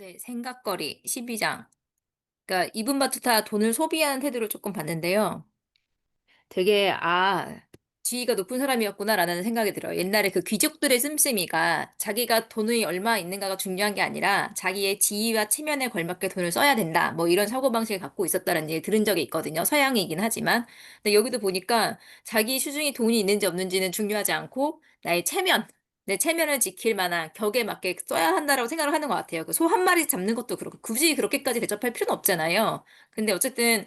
제 생각거리 12장. 그러니까 이분 바투타 돈을 소비하는 태도를 조금 봤는데요. 되게 지위가 높은 사람이었구나라는 생각이 들어요. 옛날에 그 귀족들의 씀씀이가 자기가 돈이 얼마 있는가가 중요한 게 아니라 자기의 지위와 체면에 걸맞게 돈을 써야 된다. 뭐 이런 사고방식을 갖고 있었다는 얘기 들은 적이 있거든요. 서양이긴 하지만. 근데 여기도 보니까 자기 수중에 돈이 있는지 없는지는 중요하지 않고 나의 체면, 내 체면을 지킬 만한 격에 맞게 써야 한다라고 생각을 하는 것 같아요. 그 소 한 마리 잡는 것도 그렇고 굳이 그렇게까지 대접할 필요는 없잖아요. 근데 어쨌든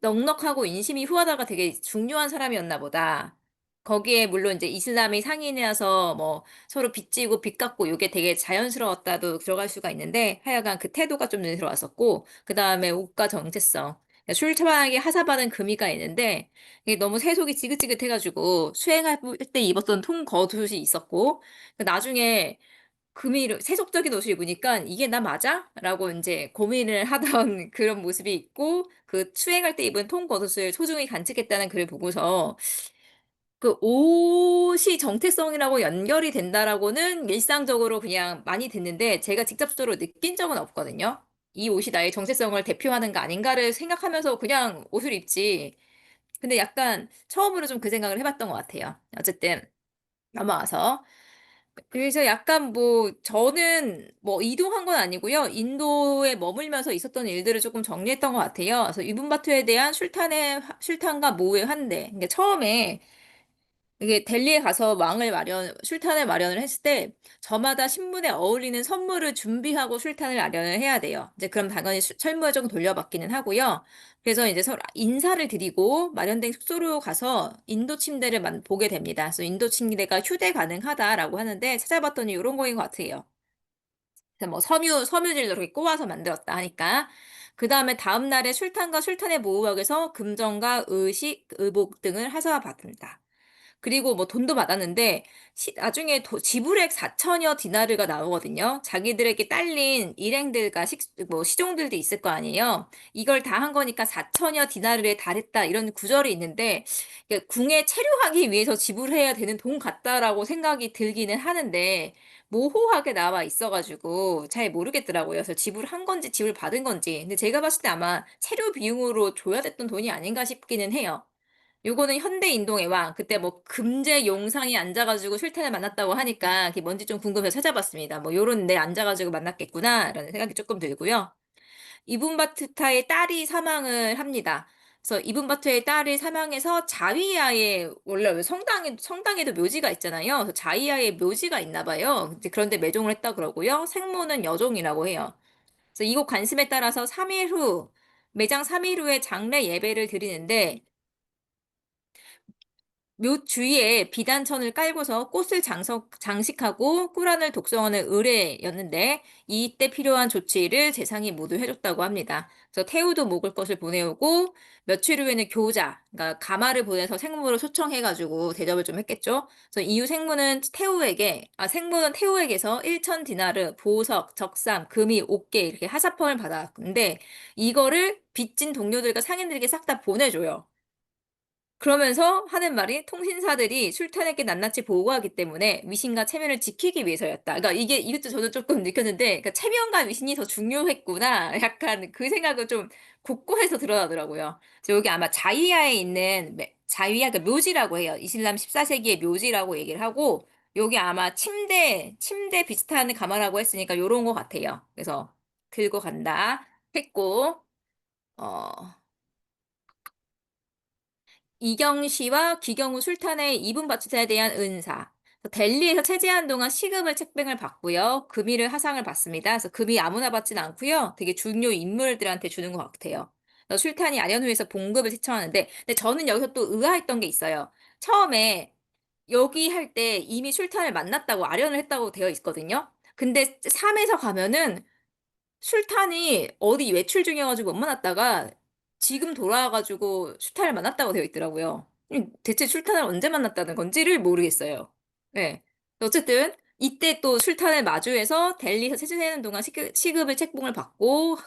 넉넉하고 인심이 후하다가 되게 중요한 사람이었나 보다. 거기에 물론 이제 이슬람이 상인이라서 뭐 서로 빚지고 빚 갚고 요게 되게 자연스러웠다도 들어갈 수가 있는데 하여간 그 태도가 좀 눈에 들어왔었고 그다음에 옷과 정체성. 그러니까 출처방에 하사받은 금이가 있는데 이게 너무 세속이 지긋지긋해가지고 수행할 때 입었던 통 겉옷이 있었고 나중에 세속적인 옷을 입으니까 '이게 나 맞아?' 라고 인제 고민을 하던 그런 모습이 있고 그 수행할 때 입은 통겉옷을 소중히 간직했다는 글을 보고서 그 '옷이 정체성이라고 연결이 된다.'라고는 일상적으로 그냥 많이 듣는데 제가 직접적으로 느낀 적은 없거든요. '이 옷이 나의 정체성을 대표하는 거 아닌가.'를 생각하면서 그냥 옷을 입지. 근데 약간 처음으로 좀 그 생각을 해 봤던 것 같아요. 어쨌든 넘어와서 그래서 약간 뭐 저는 뭐 이동한 건 아니고요. 인도에 머물면서 있었던 일들을 조금 정리했던 것 같아요. 그래서 이분바투에 대한 술탄과 모의 환대. 그러니까 처음에 이게 델리에 가서 술탄을 마련을 했을 때 저마다 신분에 어울리는 선물을 준비하고 술탄을 마련을 해야 돼요. 이제 그럼 당연히 철무에 조금 돌려받기는 하고요. 그래서 이제 서로 인사를 드리고 마련된 숙소로 가서 인도 침대를 보게 됩니다. 그래서 인도 침대가 휴대 가능하다라고 하는데 찾아봤더니 이런 거인 것 같아요. 그래서 뭐 섬유질로 이렇게 꼬아서 만들었다 하니까. 그다음에 다음 날에 술탄과 술탄의 모후역에서 금전과 의식, 의복 등을 하사받습니다. 그리고 뭐 돈도 받았는데 나중에 지불액 4천여 디나르가 나오거든요. 자기들에게 딸린 일행들과 뭐 시종들도 있을 거 아니에요. 이걸 다 한 거니까 4천여 디나르에 달했다 이런 구절이 있는데 궁에 체류하기 위해서 지불해야 되는 돈 같다라고 생각이 들기는 하는데 모호하게 나와 있어가지고 잘 모르겠더라고요. 그래서 지불한 건지 지불받은 건지. 근데 제가 봤을 때 아마 체류 비용으로 줘야 됐던 돈이 아닌가 싶기는 해요. 요거는 현대 인도의 왕. 그때 뭐 금제 용상이 앉아 가지고 술탄을 만났다고 하니까 그게 뭔지 좀 궁금해서 찾아봤습니다. 뭐 요런 데 앉아 가지고 만났겠구나라는 생각이 조금 들고요. 이분 바투타의 딸이 사망을 합니다. 그래서 이분 바투의 딸이 사망해서 자위야의 원래 왜 성당에도 묘지가 있잖아요. 그래서 자위야의 묘지가 있나 봐요. 이제 그런데 매종을 했다 그러고요. 생모는 여종이라고 해요. 그래서 이곳 관습에 따라서 3일 후 매장 3일 후에 장례 예배를 드리는데 묘 주위에 비단천을 깔고서 꽃을 장식하고 꾸란을 독송하는 의례였는데 이때 필요한 조치를 재상이 모두 해줬다고 합니다. 그래서 태우도 먹을 것을 보내오고 며칠 후에는 그러니까 가마를 보내서 생모를 초청해가지고 대접을 좀 했겠죠. 그래서 이후 생모는 태우에게서 1천 디나르, 보석, 적삼, 금이, 옥계 이렇게 하사펑을 받았는데 이거를 빚진 동료들과 상인들에게 싹 다 보내줘요. 그러면서 하는 말이 통신사들이 술탄에게 낱낱이 보고하기 때문에 위신과 체면을 지키기 위해서였다. 그러니까 이것도 저도 조금 느꼈는데, 그러니까 체면과 위신이 더 중요했구나. 약간 그 생각을 좀 곳곳에서 드러나더라고요. 그래서 여기 아마 자이야에 있는 자이야 그 묘지라고 해요. 이슬람 14세기의 묘지라고 얘기를 하고 여기 아마 침대 비슷한 가마라고 했으니까 요런 것 같아요. 그래서 들고 간다 했고 어. 이경시와 귀경후 술탄의 이분 바투타에 대한 은사. 델리에서 체제한 동안 시금을 책봉을 받고요. 금이를 하상을 받습니다. 그래서 금이 아무나 받지는 않고요. 되게 중요 인물들한테 주는 것 같아요. 그래서 술탄이 아련후에서 봉급을 채청하는데, 근데 저는 여기서 또 의아했던 게 있어요. 처음에 여기 할 때 이미 술탄을 만났다고 아련을 했다고 되어 있거든요. 근데 3에서 가면은 술탄이 어디 외출 중이어 가지고 못 만났다가 지금 돌아와 가지고 술탄을 만났다고 되어 있더라고요. 대체 술탄을 언제 만났다는 건지를 모르겠어요. 예. 어쨌든 이때 또 술탄을 마주해서 델리에서 체제하는 동안 시급을 책봉을 받고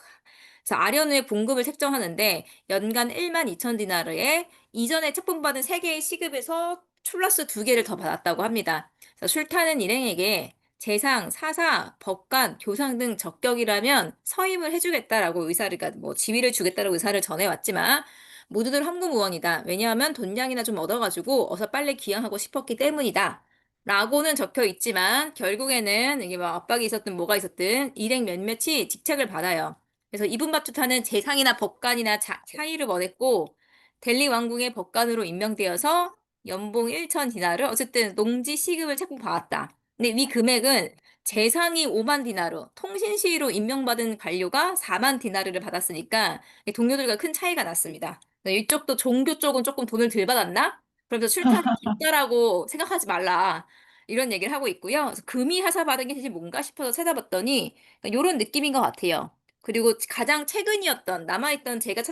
그래서 아련후에 봉급을 책정하는데 연간 1만 2천 디나르에 이전에 책봉받은 3개의 시급에서 플러스 2개를 더 받았다고 합니다. 그래서 술탄은 일행에게 재상, 사사, 법관, 교상 등 적격이라면 서임을 해주겠다라고 의사를, 그러니까 뭐 지위를 주겠다라고 의사를 전해왔지만 모두들 함구무원이다. 왜냐하면 돈량이나 좀 얻어가지고 어서 빨리 귀향하고 싶었기 때문이다. 라고는 적혀 있지만 결국에는 이게 뭐 압박이 있었든 뭐가 있었든 일행 몇몇이 직책을 받아요. 그래서 이분 바투타는 재상이나 법관이나 차이를 원했고 델리 왕궁의 법관으로 임명되어서 연봉 1천 디나르 어쨌든 농지 시급을 찾고 받았다. 근데 이 금액은 재상이 5만 디나르, 통신시로 임명받은 관료가 4만 디나르를 받았으니까 동료들과 큰 차이가 났습니다. 이쪽도 종교 쪽은 조금 돈을 덜 받았나? 그러면서 술탄이 진짜라고 생각하지 말라. 이런 얘기를 하고 있고요. 그래서 금이 하사 받은 게 사실 뭔가 싶어서 찾아봤더니 이런 느낌인 것 같아요. 그리고 가장 최근이었던 남아있던 제가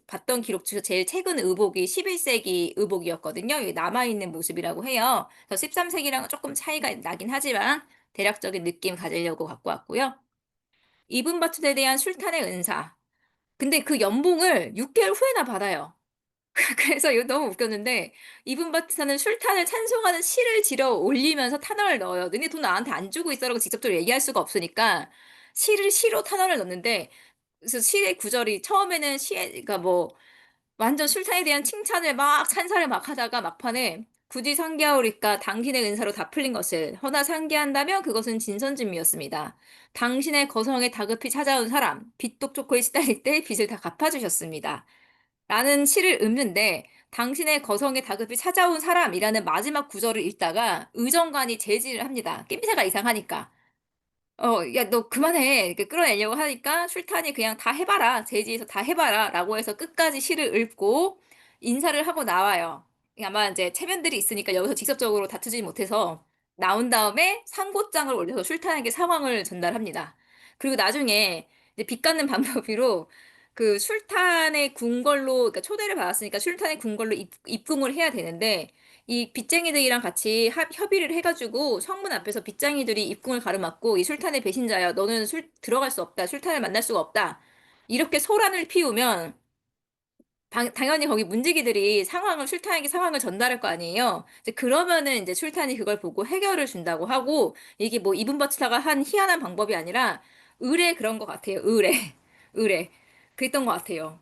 봤던 기록 중에서 제일 최근 의복이 11세기 의복이었거든요. 여기 남아있는 모습이라고 해요. 그래서 13세기랑은 조금 차이가 나긴 하지만 대략적인 느낌 가지려고 갖고 왔고요. 이븐 바투에 대한 술탄의 은사. 근데 그 연봉을 6개월 후에나 받아요. 그래서 이거 너무 웃겼는데 이분 바티사는 술탄을 찬송하는 시를 지러 올리면서 탄원을 넣어요. 너네 돈 나한테 안 주고 있어라고 직접적으로 얘기할 수가 없으니까 시로 탄원을 넣는데 그래서 시의 구절이 처음에는 그러니까 뭐 완전 술탄에 대한 칭찬을 막 찬사를 막 하다가 막판에 굳이 상기하오리까 당신의 은사로 다 풀린 것을 허나 상기한다면 그것은 진선짐이었습니다. 당신의 거성에 다급히 찾아온 사람 빚독 쫓고에 시달릴 때 빚을 다 갚아주셨습니다. 라는 시를 읊는데 당신의 거성에 다급히 찾아온 사람이라는 마지막 구절을 읽다가 의정관이 제지를 합니다. 낌새가 이상하니까. 야, 너 그만해. 이렇게 끌어내려고 하니까 술탄이 그냥 다 해봐라. 제지에서 다 해봐라. 라고 해서 끝까지 시를 읊고 인사를 하고 나와요. 아마 이제 체면들이 있으니까 여기서 직접적으로 다투지 못해서 나온 다음에 상고장을 올려서 술탄에게 상황을 전달합니다. 그리고 나중에 이제 빚 갚는 방법으로 그 술탄의 궁궐로, 그러니까 초대를 받았으니까 술탄의 궁궐로 입궁을 해야 되는데 이 빚쟁이들이랑 같이 협의를 해가지고 성문 앞에서 빚쟁이들이 입궁을 가로막고 이 술탄의 배신자야. 너는 들어갈 수 없다. 술탄을 만날 수가 없다. 이렇게 소란을 피우면 당연히 거기 문지기들이 술탄에게 상황을 전달할 거 아니에요. 이제 그러면은 이제 술탄이 그걸 보고 해결을 준다고 하고 이게 뭐 이분 바치다가 한 희한한 방법이 아니라 의뢰 그런 것 같아요. 의뢰. 의뢰. 그랬던 것 같아요.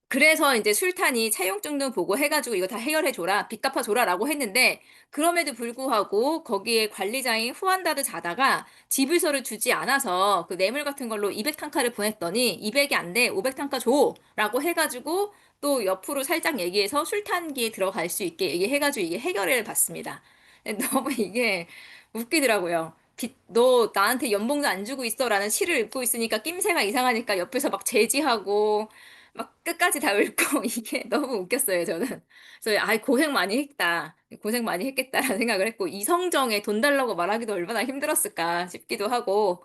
그래서 이제 술탄이 차용증도 보고 해가지고 이거 다 해결해줘라, 빚 갚아줘라라고 했는데, 그럼에도 불구하고 거기에 관리자인 후안다드 자다가 지불서를 주지 않아서 그 뇌물 같은 걸로 200탕카를 보냈더니 200이 안 돼, 500탕카 줘! 라고 해가지고 또 옆으로 살짝 얘기해서 술탄기에 들어갈 수 있게 얘기해가지고 이게 해결을 받습니다. 너무 이게 웃기더라고요. 너 나한테 연봉도 안 주고 있어 라는 시를 읽고 있으니까 낌새가 이상하니까 옆에서 막 제지하고 막 끝까지 다 읊고 이게 너무 웃겼어요, 저는. 그래서 아이 고생 많이 했다. 고생 많이 했겠다라는 생각을 했고 이성정에 돈 달라고 말하기도 얼마나 힘들었을까 싶기도 하고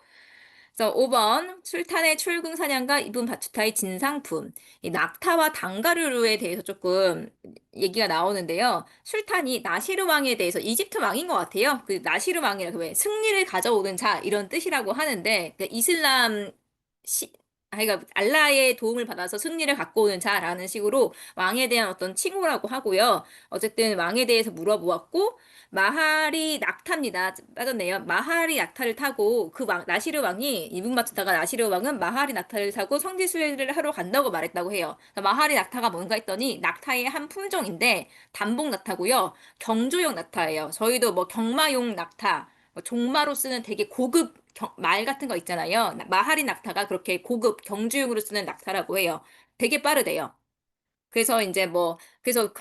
그래서 5번 술탄의 출궁 사냥과 이분 바투타의 진상품. 이 낙타와 당가르루에 대해서 조금 얘기가 나오는데요. 술탄이 나시르 왕에 대해서 이집트 왕인 것 같아요. 그 나시르 왕이라 그왜 승리를 가져오는 자 이런 뜻이라고 하는데 그 이슬람 시 그러니까 알라의 도움을 받아서 승리를 갖고 오는 자라는 식으로 왕에 대한 어떤 칭호라고 하고요. 어쨌든 왕에 대해서 물어보았고 마하리 낙타입니다. 빠졌네요. 마하리 낙타를 타고 나시르 왕이 이분 맞추다가 나시르 왕은 마하리 낙타를 타고 성지 순례를 하러 간다고 말했다고 해요. 마하리 낙타가 뭔가 했더니 낙타의 한 품종인데 단복 낙타고요. 경주용 낙타예요. 저희도 뭐 경마용 낙타, 뭐 종마로 쓰는 되게 고급 말 같은 거 있잖아요. 마하리 낙타가 그렇게 고급 경주용으로 쓰는 낙타라고 해요. 되게 빠르대요. 그래서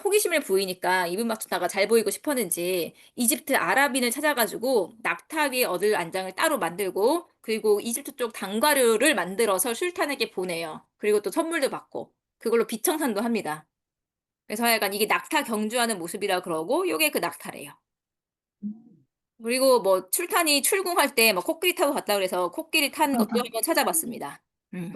호기심을 보이니까 입을 맞추다가 잘 보이고 싶었는지 이집트 아랍인을 찾아가지고 낙타 위에 얻을 안장을 따로 만들고 그리고 이집트 쪽 당과류를 만들어서 술탄에게 보내요. 그리고 또 선물도 받고 그걸로 빛청산도 합니다. 그래서 약간 이게 낙타 경주하는 모습이라 그러고 요게 그 낙타래요. 그리고 뭐 술탄이 출궁할 때 막 코끼리 타고 갔다 그래서 코끼리 탄 것도 한번 찾아봤습니다. 음.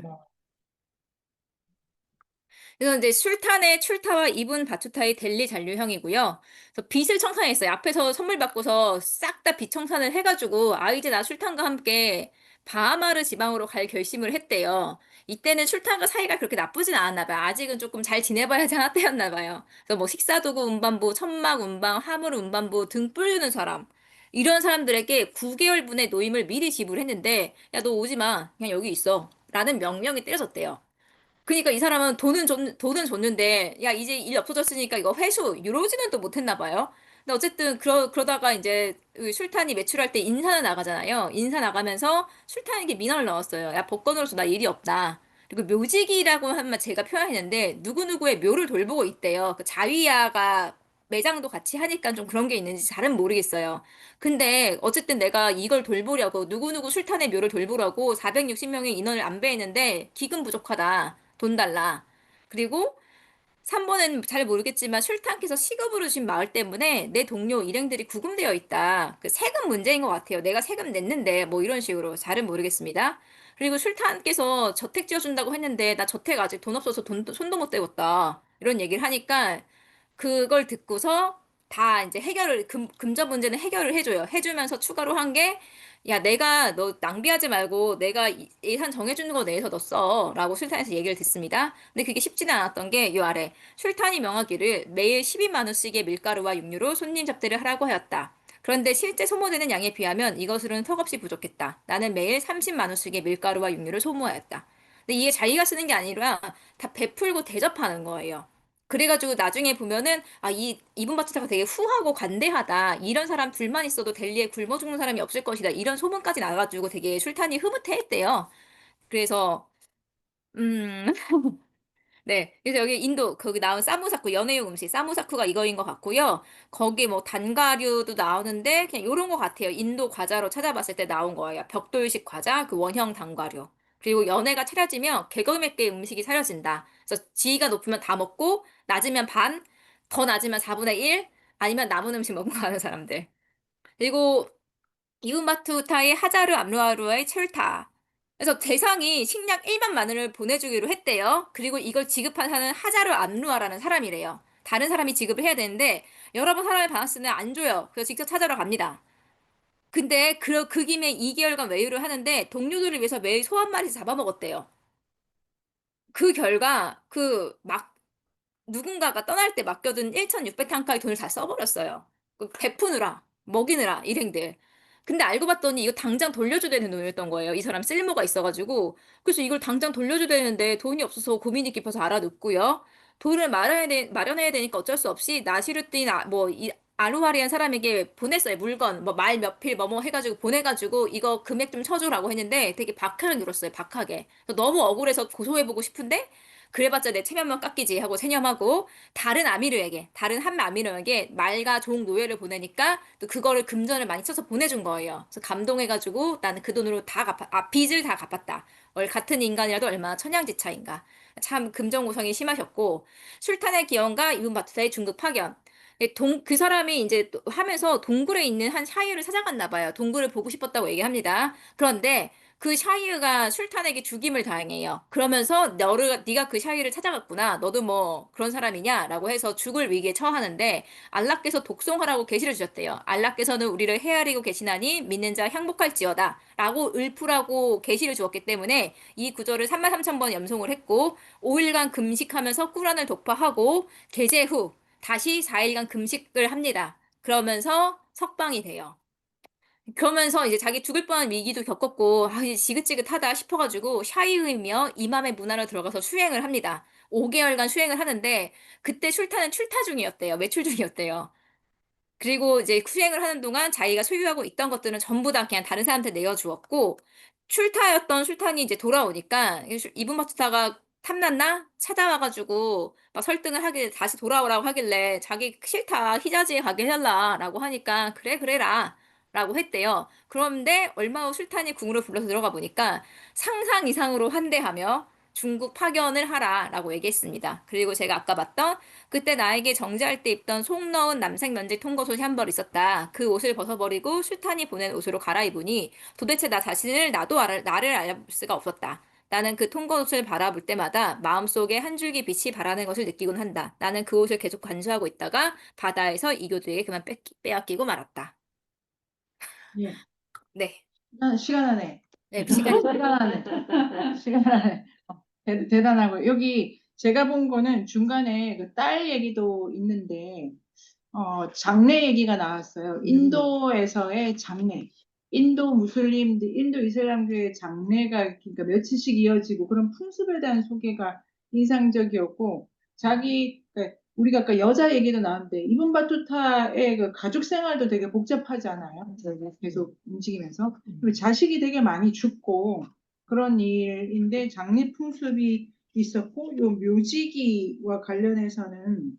그래서 이제 술탄의 출타와 이분 바투타의 델리 잔류형이고요. 그래서 빚을 청산했어요. 앞에서 선물 받고서 싹 다 빚 청산을 해가지고 아 이제 나 술탄과 함께 바하마르 지방으로 갈 결심을 했대요. 이때는 술탄과 사이가 그렇게 나쁘진 않았나 봐요. 아직은 조금 잘 지내봐야지 하나 때였나 봐요. 그래서 뭐 식사도구 운반부, 천막 운반, 화물 운반부 등 뿌리는 사람. 이런 사람들에게 9개월분의 노임을 미리 지불했는데, 야, 너 오지 마. 그냥 여기 있어. 라는 명령이 때려졌대요. 그러니까 이 사람은 돈은 줬는데, 야, 이제 일 없어졌으니까 이거 회수, 이러지는 또 못했나 봐요. 근데 어쨌든, 그러다가 이제 그 술탄이 매출할 때 인사는 나가잖아요. 인사 나가면서 술탄에게 민원을 넣었어요. 야, 복권으로서 나 일이 없다. 그리고 묘직이라고 하면 제가 표현했는데, 누구누구의 묘를 돌보고 있대요. 그 자위야가 매장도 같이 하니까 좀 그런 게 있는지 잘은 모르겠어요. 근데 어쨌든 내가 이걸 돌보려고, 누구누구 술탄의 묘를 돌보려고 460명의 인원을 안배했는데, 기금 부족하다. 돈 달라. 그리고 3번은 잘 모르겠지만 술탄께서 시급으로 준 마을 때문에 내 동료 일행들이 구금되어 있다. 그 세금 문제인 것 같아요. 내가 세금 냈는데 뭐 이런 식으로 잘은 모르겠습니다. 그리고 술탄께서 저택 지어준다고 했는데 나 저택 아직 돈 없어서 손도 못 대었다. 이런 얘기를 하니까 그걸 듣고서 다 이제 금전 문제는 해결을 해줘요. 해주면서 추가로 한 게, 야, 내가 너 낭비하지 말고 내가 예산 정해주는 거 내에서 너 써. 라고 술탄에서 얘기를 듣습니다. 근데 그게 쉽지는 않았던 게 요 아래. 술탄이 명하기를 매일 12만 원씩의 밀가루와 육류로 손님 접대를 하라고 하였다. 그런데 실제 소모되는 양에 비하면 이것으로는 턱없이 부족했다. 나는 매일 30만 원씩의 밀가루와 육류를 소모하였다. 근데 이게 자기가 쓰는 게 아니라 다 베풀고 대접하는 거예요. 그래가지고 나중에 보면은, 아, 이분 바치타가 되게 후하고 관대하다. 이런 사람 둘만 있어도 델리에 굶어 죽는 사람이 없을 것이다. 이런 소문까지 나가지고 되게 술탄이 흐뭇해했대요. 그래서, 음, 네. 그래서 여기 인도, 거기 나온 사무사쿠, 연애용 음식, 사무사쿠가 이거인 것 같고요. 거기 뭐 단과류도 나오는데, 그냥 요런 것 같아요. 인도 과자로 찾아봤을 때 나온 거예요. 벽돌식 과자, 그 원형 단과류. 그리고 연애가 차려지면 개걸맞게 음식이 차려진다. 그래서 지위가 높으면 다 먹고, 낮으면 반, 더 낮으면 4분의 1, 아니면 남은 음식 먹고 가는 사람들. 그리고 이웃마투타의 하자르 암루아루의 철타. 그래서 대상이 식량 1만 마늘을 보내주기로 했대요. 그리고 이걸 지급한 사람은 하자르 암루아라는 사람이래요. 다른 사람이 지급을 해야 되는데 여러 번 사람을 받았으면 안 줘요. 그래서 직접 찾아러 갑니다. 근데 그 김에 2개월간 외유를 하는데 동료들을 위해서 매일 소 한 마리 잡아먹었대요. 그 결과 누군가가 떠날 때 맡겨둔 1,600탕카의 돈을 다 써버렸어요. 베푸느라, 먹이느라, 일행들. 근데 알고 봤더니 이거 당장 돌려줘야 되는 돈이었던 거예요. 이 사람 쓸모가 있어가지고. 그래서 이걸 당장 돌려줘야 되는데 돈이 없어서 고민이 깊어서 알아듣고요. 돈을 마련해야 되니까 어쩔 수 없이 나시르딘, 아루하리안 사람에게 보냈어요. 물건, 뭐 말 몇 필 뭐뭐 해가지고 보내가지고 이거 금액 좀 쳐줘라고 했는데 되게 박하게 눌었어요. 박하게. 그래서 너무 억울해서 고소해보고 싶은데 그래봤자 내 체면만 깎이지 하고 체념하고 다른 한 아미르에게 말과 종 노예를 보내니까 또 그거를 금전을 많이 써서 보내준 거예요. 그래서 감동해가지고 나는 그 돈으로 빚을 다 갚았다. 같은 인간이라도 얼마나 천양지차인가. 참 금전고성이 심하셨고 술탄의 기원과 이분 바투사의 중국 파견. 그 사람이 이제 또 하면서 동굴에 있는 한 샤이를 찾아갔나 봐요. 동굴을 보고 싶었다고 얘기합니다. 그런데 그 샤이가 술탄에게 죽임을 당해요. 그러면서 네가 그 샤이를 찾아갔구나. 너도 뭐 그런 사람이냐라고 해서 죽을 위기에 처하는데 알라께서 독송하라고 계시를 주셨대요. 알라께서는 우리를 헤아리고 계시나니 믿는 자 행복할지어다라고 읊으라고 계시를 주었기 때문에 이 구절을 33,000번 염송을 했고 5일간 금식하면서 꾸란을 독파하고 개제 후 다시 4일간 금식을 합니다. 그러면서 석방이 돼요. 그러면서 이제 자기 죽을 뻔한 위기도 겪었고, 아, 이제 지긋지긋하다 싶어가지고, 샤이이며 이맘의 문화로 들어가서 수행을 합니다. 5개월간 수행을 하는데, 그때 술타는 출타 중이었대요. 외출 중이었대요. 그리고 이제 수행을 하는 동안 자기가 소유하고 있던 것들은 전부 다 그냥 다른 사람한테 내어주었고, 출타였던 술탄이 이제 돌아오니까, 이분 마투타가 탐났나? 찾아와가지고, 막 설득을 하길, 다시 돌아오라고 하길래, 자기 싫다, 히자지에 가게 해달라, 라고 하니까, 그래, 그래라, 라고 했대요. 그런데 얼마 후 술탄이 궁으로 불러서 들어가 보니까, 상상 이상으로 환대하며, 중국 파견을 하라라고 얘기했습니다. 그리고 제가 아까 봤던 그때 나에게 정지할 때 입던 속 넣은 남색 면직 통것옷이 한 벌 있었다. 그 옷을 벗어버리고 술탄이 보낸 옷으로 갈아입으니 도대체 나 자신을 나를 알아볼 수가 없었다. 나는 그 통것옷을 바라볼 때마다 마음속에 한 줄기 빛이 바라는 것을 느끼곤 한다. 나는 그 옷을 계속 관수하고 있다가 바다에서 이교도에게 그만 빼앗기고 말았다. 예. 네. 시간 안에. 네, 시간이. 시간 안에. 시간 안에. 대단하고. 여기 제가 본 거는 중간에 그 딸 얘기도 있는데, 장례 얘기가 나왔어요. 인도에서의 장례. 인도 무슬림들, 인도 이슬람교의 장례가 그러니까 며칠씩 이어지고 그런 풍습에 대한 소개가 인상적이었고, 그러니까 우리가 아까 여자 얘기도 나왔는데 이븐 바투타의 그 가족 생활도 되게 복잡하잖아요. 계속 움직이면서. 그리고 자식이 되게 많이 죽고 그런 일인데 장례 풍습이 있었고, 요 묘지기와 관련해서는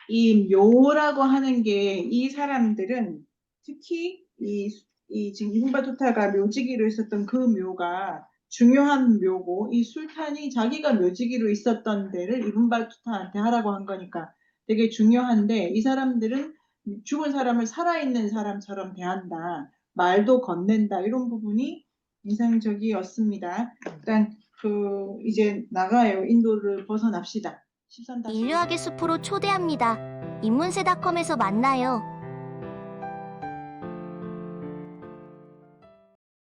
이 묘라고 하는 게 이 사람들은 특히 이 지금 이분바투타가 묘지기로 있었던 그 묘가 중요한 묘고, 이 술탄이 자기가 묘지기로 있었던 데를 이분바투타한테 하라고 한 거니까 되게 중요한데, 이 사람들은 죽은 사람을 살아있는 사람처럼 대한다, 말도 건넨다, 이런 부분이 인상적이었습니다. 일단 이제 나가요. 인도를 벗어납시다. 13-5. 인류학의 숲으로 초대합니다. 인문세닷컴에서 만나요.